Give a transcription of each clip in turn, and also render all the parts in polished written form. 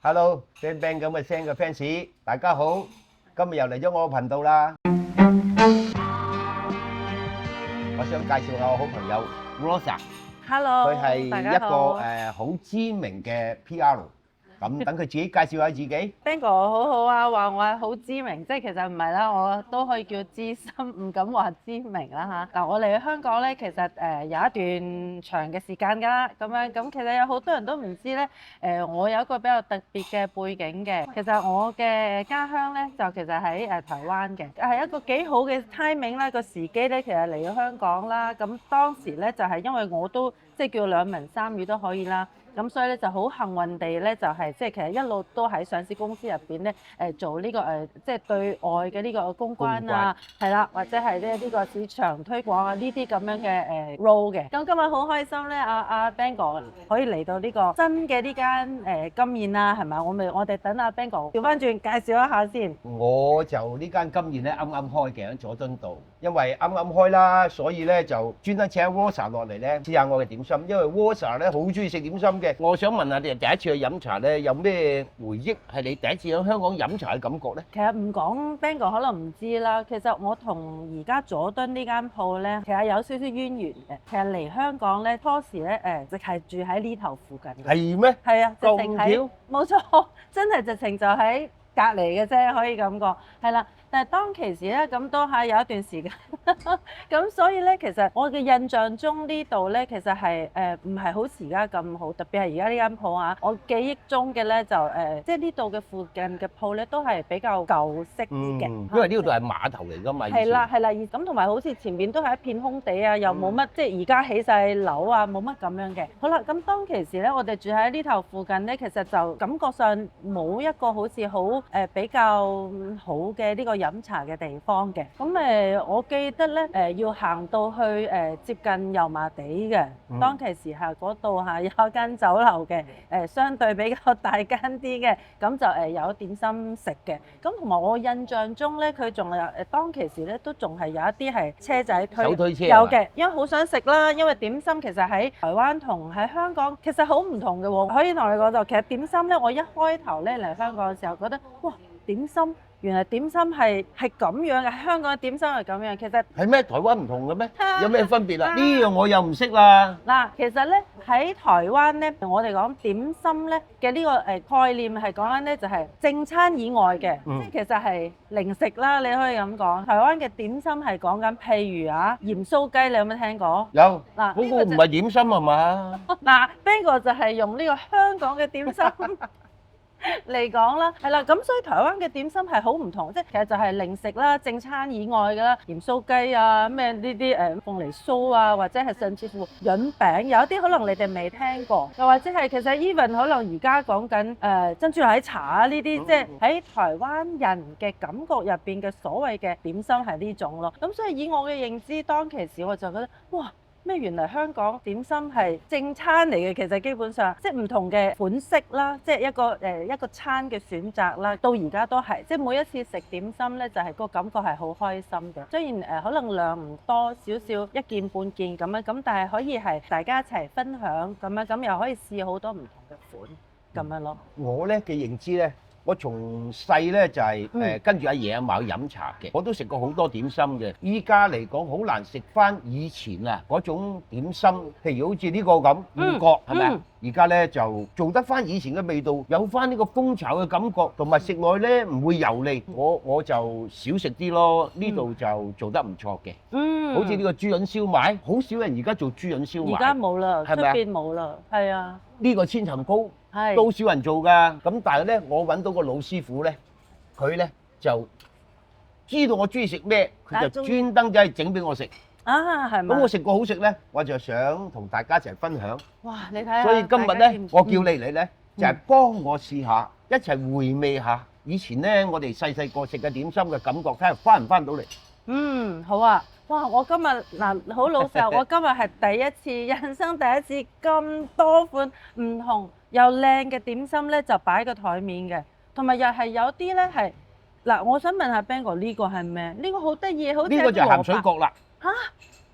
Hello，聲 bang 咁嘅聲嘅 fans，大家好，今日又嚟咗我個頻道啦。我想介紹下我好朋友 Rosa，佢 Hello，係大一個家好。好知名嘅 PR，咁等佢自己介紹下自己。Ben 哥好好啊，話我係好知名，即係其實唔係啦，我都可以叫資深，唔敢話知名啦嚇。嗱，我嚟香港咧，其實有一段長嘅時間㗎啦，咁其實有好多人都唔知咧，我有一個比較特別嘅背景嘅。其實我嘅家鄉咧就其實喺台灣嘅，係一個幾好嘅 timing 啦，個時機咧其實嚟咗香港啦。咁當時咧就係因為我都即係叫兩文三語都可以啦。咁所以咧就好幸運地咧，就係即係其實一路都喺上市公司入邊咧，做呢個即係對外嘅呢個公關啊，係啦，或者係咧呢個市場推廣啊呢啲咁樣嘅role 嘅。咁今日好開心咧，阿 Ben 哥可以嚟到呢個新嘅呢間金燕啦，係咪？我哋等阿 Ben 哥調翻轉介紹一下先。我就呢間金燕咧啱啱開嘅喺佐敦道，因為啱啱開啦，所以咧就專登請 Rosa 落嚟咧試下我嘅點心，因為 Rosa 咧好中意食點心嘅。我想問下你第一次去飲茶咧，有咩回憶係你第一次喺香港飲茶嘅感覺咧？其實唔講 Ben 哥可能唔知啦，其實我同而家佐敦呢間鋪咧，其實有少少淵源嘅。其實嚟香港咧，初時咧直係住喺呢頭附近嘅。係咩？係啊，直情喺咁巧？冇錯，真係直情就喺隔離嘅啫，可以咁講。係啦，但係當其時咧，咁都係有一段時間，咁所以咧，其實我嘅印象中呢度咧，其實係唔係好似而家咁好，特別係而家呢間鋪啊，我記憶中嘅咧就即係呢度嘅附近嘅鋪咧都係比較舊式啲嘅，因為呢度係碼頭嚟㗎嘛。係啦係啦，咁同埋好似前面都係一片空地啊，又冇乜即係而家起晒樓啊，冇乜咁樣嘅。好啦，咁當其時咧，我哋住喺呢頭附近咧，其實就感覺上冇一個好似好比較好嘅呢個飲茶嘅地方嘅。咁我記得咧要行到去接近油麻地嘅，當其時係嗰度有一間酒樓嘅，相對比較大間啲嘅，咁就有點心食嘅。咁同埋我印象中咧，佢仲有當其時咧都仲係有一啲係車仔推，手推車有嘅，因為好想食啦。因為點心其實喺台灣同喺香港其實好唔同嘅喎。可以同你講就其實點心咧，我一開頭咧嚟香港嘅時候覺得哇，點心原來點心係咁樣嘅，香港嘅點心係咁樣。其實係咩？台灣唔同嘅咩？有咩分別啊？呢樣我又唔識啦。嗱，其實咧喺台灣咧，我哋講點心咧嘅呢個概念係講緊咧就係正餐以外嘅，即係其實係零食啦，你可以咁講。台灣嘅點心係講緊譬如鹽酥雞，你有冇聽過？有嗱，嗰個唔係點心係嘛？嗱，Ben 哥就係用呢個香港嘅點心嚟講啦，係啦，咁所以台灣嘅點心係好唔同，即係其實就係零食啦，正餐以外嘅啦，鹽酥雞啊，咩呢啲鳳梨酥啊，或者係甚至乎潤餅，有一啲可能你哋未聽過，又或者係其實 even 可能而家講緊珍珠奶茶啊呢啲，即係喺台灣人嘅感覺入邊嘅所謂嘅點心係呢種咯。咁所以以我嘅認知，當其時我就覺得哇！咩原來香港點心係正餐嚟嘅，其實基本上即係唔同嘅款式啦，即係一個餐嘅選擇啦。到而家都係，即係每一次食點心咧，就係個感覺係好開心嘅。雖然可能量唔多，少少一件半件咁樣，咁但係可以係大家一齊分享咁樣，咁又可以試好多唔同嘅款咁樣咯。我咧嘅認知咧，我從細咧就係跟住阿爺阿嫲去飲茶嘅，我都食過好多點心嘅。依家嚟講好難食翻以前啊嗰種點心，譬如好似呢個咁芋角係咪啊？而家咧就做得翻以前嘅味道，有翻呢個蜂巢嘅感覺，同埋食落咧唔會油膩。我就少食啲咯，呢度就做得唔錯嘅。好似呢個豬潤燒賣，好少人而家做豬潤燒賣。而家冇啦，出係咪啊？邊冇啦，係啊。呢個千層糕。係都少人做㗎，咁但係咧，我揾到個老師傅咧，佢咧就知道我中意食咩，佢就專登走去整俾我食。啊，係咪？咁我食過好食咧，我就想同大家一齊分享。哇！你睇下，所以今日咧，我叫你嚟咧，就係幫我試下，一齊回味下以前咧我哋細細個食嘅點心嘅感覺，睇下翻唔翻到嚟。好啊！哇！我今日嗱好老實，我今日係第一次，人生第一次咁多款唔同又靚嘅點心咧，就擺個台面嘅，同埋又係有啲咧係嗱，我想問下 Ben 哥呢個係咩？呢個好得意，好似呢個就係鹹水角啦。嚇！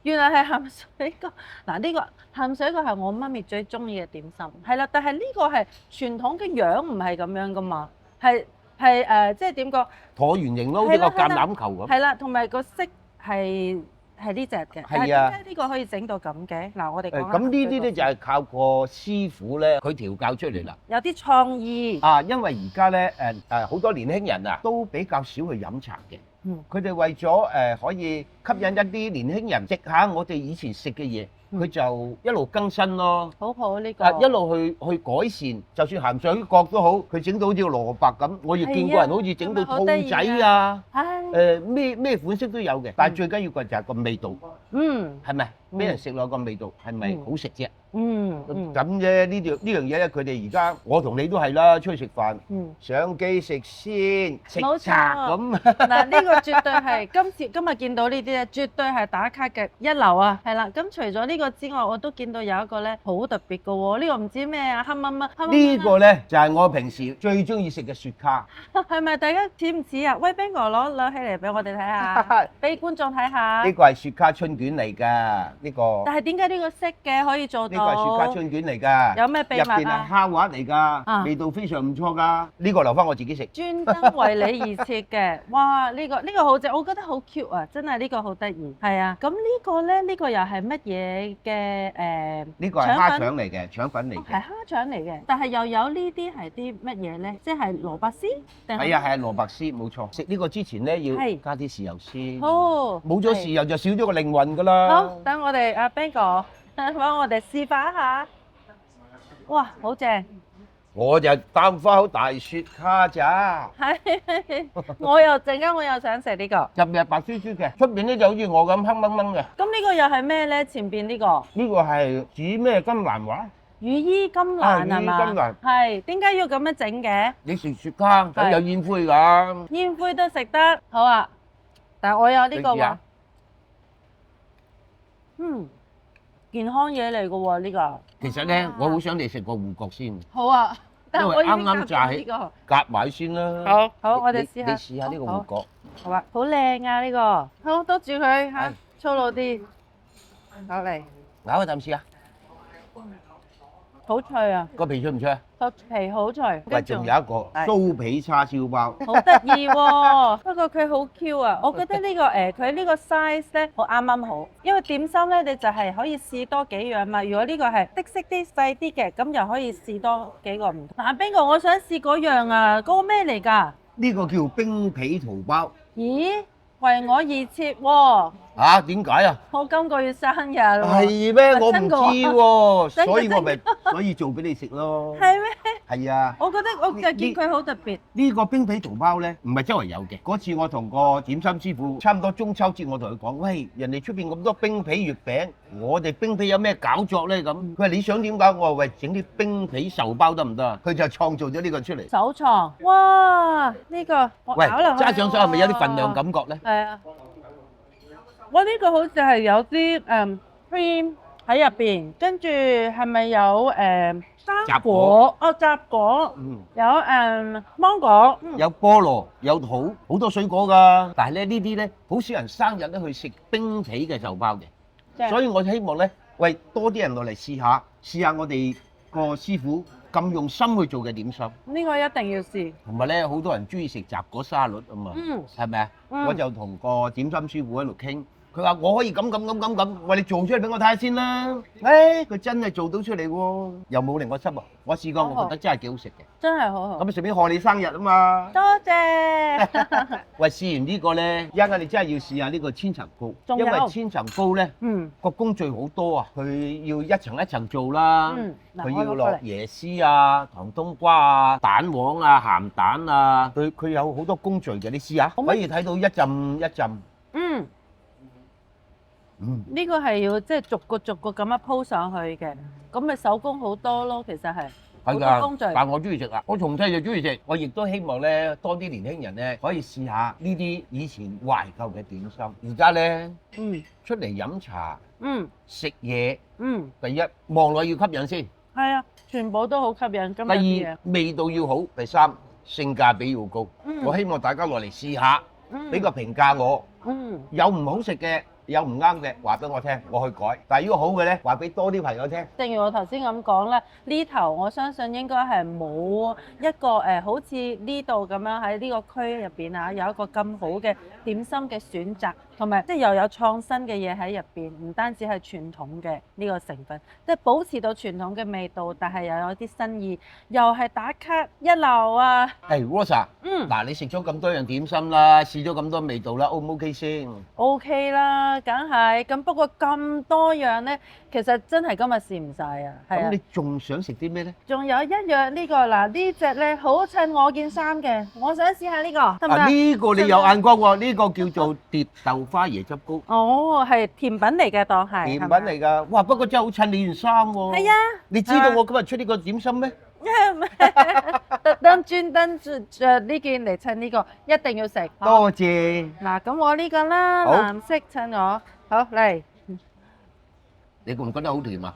原來係鹹水角。嗱，呢個鹹水角係我媽咪最中意嘅點心，係啦。但係呢個係傳統嘅樣唔係咁樣噶嘛，係即係點講？橢圓形咯，好似個橄欖球咁。係啦，同埋個色係呢只嘅。係啊。點解呢個可以整到咁嘅？嗱，我哋講咁呢啲咧就係靠個師傅咧，佢調教出嚟啦。有啲創意。因為而家咧好多年輕人啊，都比較少去飲茶嘅。佢哋為咗可以吸引一啲年輕人食下我哋以前食嘅嘢，佢就一路更新咯。好好呢個。一路去改善，就算鹹水角都好，佢整到好似蘿蔔咁，我亦見過人好似整到兔仔啊，咩款式都有嘅。但係最緊要嘅就係個味道，係咪？俾人食落個味道係咪好食啫？咁啫，呢樣嘢咧，佢哋而家我同你都係啦，出去食飯，上機食先，食茶咁。嗱，呢個絕對係今日見到呢啲咧，絕對係打卡嘅一流啊！係啦，咁除咗呢個之外，我都見到有一個咧好特別嘅喎，呢個唔知咩啊，黑乜乜。呢個咧就係我平時最中意食嘅雪卡。係咪大家似唔似啊？喂，Ben 哥攞起嚟俾我哋睇下，俾觀眾睇下。呢個係雪卡春卷嚟㗎，呢個。但係點解呢個色嘅可以做到？呢個係雪卡春卷嚟㗎。有咩秘密啊？入邊係蝦滑嚟㗎，味道非常唔錯㗎。呢個留翻我自己食。專登為你而設嘅，哇！呢個好正，我覺得好 cute 啊！真係呢個好得意。係啊，咁呢個咧，呢個又係乜嘢嘅誒？呢個係蝦腸嚟嘅，腸粉嚟嘅。係蝦腸嚟嘅，但係又有呢啲係啲乜嘢咧？即係蘿蔔絲定係？係啊，係蘿蔔絲，冇錯。食呢個之前咧要加啲豉油先。好。冇咗豉油就少咗個靈魂㗎啦。好，等我哋阿 Ben 哥幫我哋示範一下。哇，好正！我就擔翻口大雪卡咋。係，我又陣間我又想食呢個。入面係白雪雪嘅，出邊咧就好似我咁黑掹掹嘅。咁呢個又係咩咧？前邊呢個？呢個係指咩金蘭話？羽衣甘藍係嘛？羽衣甘藍。係，點解要咁樣整嘅？你食雪卡梗有煙灰㗎。煙灰都食得，好啊！但係我有呢個喎。健康嘢嚟㗎喎呢個。其實咧，我好想你食個芋角先。好啊，因為啱啱炸起，夾埋先啦。好，我哋試下。你試下呢個芋角。好啊，好靚啊呢個。好，多住佢嚇，粗魯啲。攞嚟。咬一啖試下。好脆啊！個皮脆唔脆啊？個皮好脆。喂，仲有一個酥皮叉燒包。好得意喎！不過佢好 Q 啊！我覺得呢個佢呢個 size 咧好啱啱好，因為點心咧你就係可以試多幾樣嘛。如果呢個係的色啲細啲嘅，咁又可以試多幾個唔同。嗱，Ben哥，我想試嗰樣啊，嗰個咩嚟㗎？呢個叫冰皮桃包。咦？為我而設喎。嚇？點解啊？我今個月生日喎。係咩？我唔知喎，所以做俾你食咯。係咩？係啊。我覺得我就見佢好特別。呢個冰皮桃包咧，唔係周圍有嘅。嗰次我同個點心師傅，差唔多中秋節，我同佢講：喂，人哋出邊咁多冰皮月餅，我哋冰皮有咩搞作咧？咁佢話你想點搞？我話喂，整啲冰皮壽包得唔得啊？佢就創造咗呢個出嚟。首創，哇！呢個我咬落去。揸上手係咪有啲份量感覺咧？係啊。我呢個好似係有啲cream 喺入邊，跟住係咪有生果？哦，雜果。有芒果。有菠蘿，有桃，好多水果㗎。但係咧呢啲咧，好少人生日咧去食冰皮嘅壽包嘅，所以我希望咧，喂多啲人落嚟試下我哋個師傅咁用心去做嘅點心。呢個一定要試。同埋咧，好多人中意食雜果沙律啊嘛，係咪啊？我就同個點心師傅喺度傾。佢話我可以咁，喂，你做出嚟俾我睇下先啦。佢真係做到出嚟喎，又冇令我失望。我試過，我覺得真係幾好食嘅。真係好好。咁順便賀你生日啊嘛。多謝。喂，試完呢個咧，一陣你真係要試下呢個千層糕，因為千層糕咧，個工序好多啊，佢要一層一層做啦，佢要落椰絲啊、糖冬瓜啊、蛋黃啊、鹹蛋啊，佢有好多工序嘅，你試下，可以睇到一浸一浸。呢個係要即係逐個咁樣鋪上去嘅，咁咪手工好多咯，其實係好多工序。但我中意食啊，我從細就中意食，我亦都希望咧多啲年輕人咧可以試下呢啲以前懷舊嘅點心。而家咧，出嚟飲茶，食嘢，第一望落要吸引先，係啊，全部都好吸引。第二味道要好，第三性價比要高。我希望大家落嚟試下，俾個評價我。有唔好食嘅，有唔啱嘅話俾我聽，我去改。但係如果好嘅咧，話俾多啲朋友聽。正如我頭先咁講啦，呢頭我相信應該係冇一個好似呢度咁樣喺呢個區入邊啊，有一個咁好嘅點心嘅選擇，同埋即係又有創新嘅嘢喺入邊，唔單止係傳統嘅呢個成分，即係保持到傳統嘅味道，但係又有啲新意，又係打卡一流啊！誒，Rosa，嗱，你食咗咁多樣點心啦，試咗咁多味道啦，O 唔 OK 先？ OK 啦，梗係咁。不過咁多樣呢，其實真係今日試唔晒啊。係啊咁你，仲想食啲咩咧？仲有一樣呢個嗱，呢隻呢好襯我件衫嘅，我想試下呢個得唔得？啊，呢個你有眼光喎，呢個叫做蝶豆花椰汁糕，哦，係甜品嚟嘅，當係甜品係咪嚟㗎。哇，不過真係好襯你件衫喎。係啊，你知道我今日出呢個點心咩？特登專登着呢件嚟襯呢個，一定要食。多謝。嗱，咁我呢個啦，好藍色襯我，好嚟，你覺唔覺得好甜啊？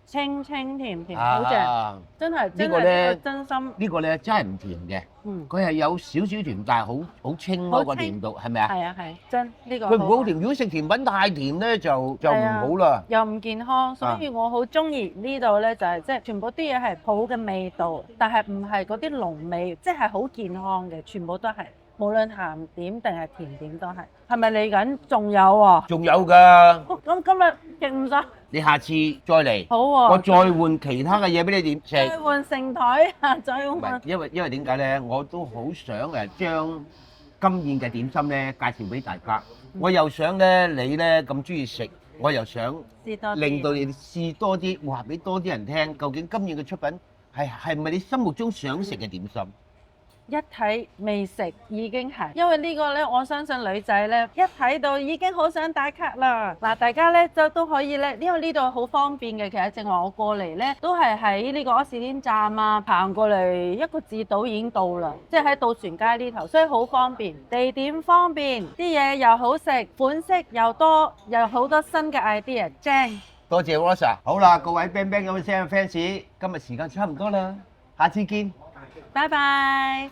清清甜甜，好正，啊，真係真呢個呢係真心。呢個咧真係唔甜嘅，嗯，佢係有少少甜，但係好清咯個甜度，係咪啊？係啊係，真呢個佢唔好甜，如果食甜品太甜咧就唔好啦。又唔健康，所以我好中意呢度咧，就係即係全部啲嘢係好嘅味道，但係唔係嗰啲濃味，即係好健康嘅，全部都係，無論鹹點定係甜點都係。係咪嚟緊仲有喎？仲有㗎，咁今日勁唔晒，你下次再嚟，好我喎，再換其他嘅嘢俾你點食。再換成台啊，再唔係換。因為點解咧？我都好想將今宴嘅點心咧介紹俾大家。我又想咧你咧咁中意食，我又想試多啲令到你試多啲，話俾多啲人聽，究竟今宴嘅出品係咪你心目中想食嘅點心？一睇未食已經係，因為呢個呢，我相信女仔呢，一睇到已經好想打卡啦。嗱，大家呢，就都可以呢，因為呢度好方便嘅。其實正話我過嚟呢，都係喺呢個柯士甸站啊，行過嚟一個字島已經到啦，即係喺渡船街呢頭，所以好方便，地點方便，啲嘢又好食，款式又多，又好多新嘅 idea，正。多謝 Rosa。好啦，各位 Bang Bang 咁嘅聲 fans，今日時間差唔多啦，下次見。拜拜。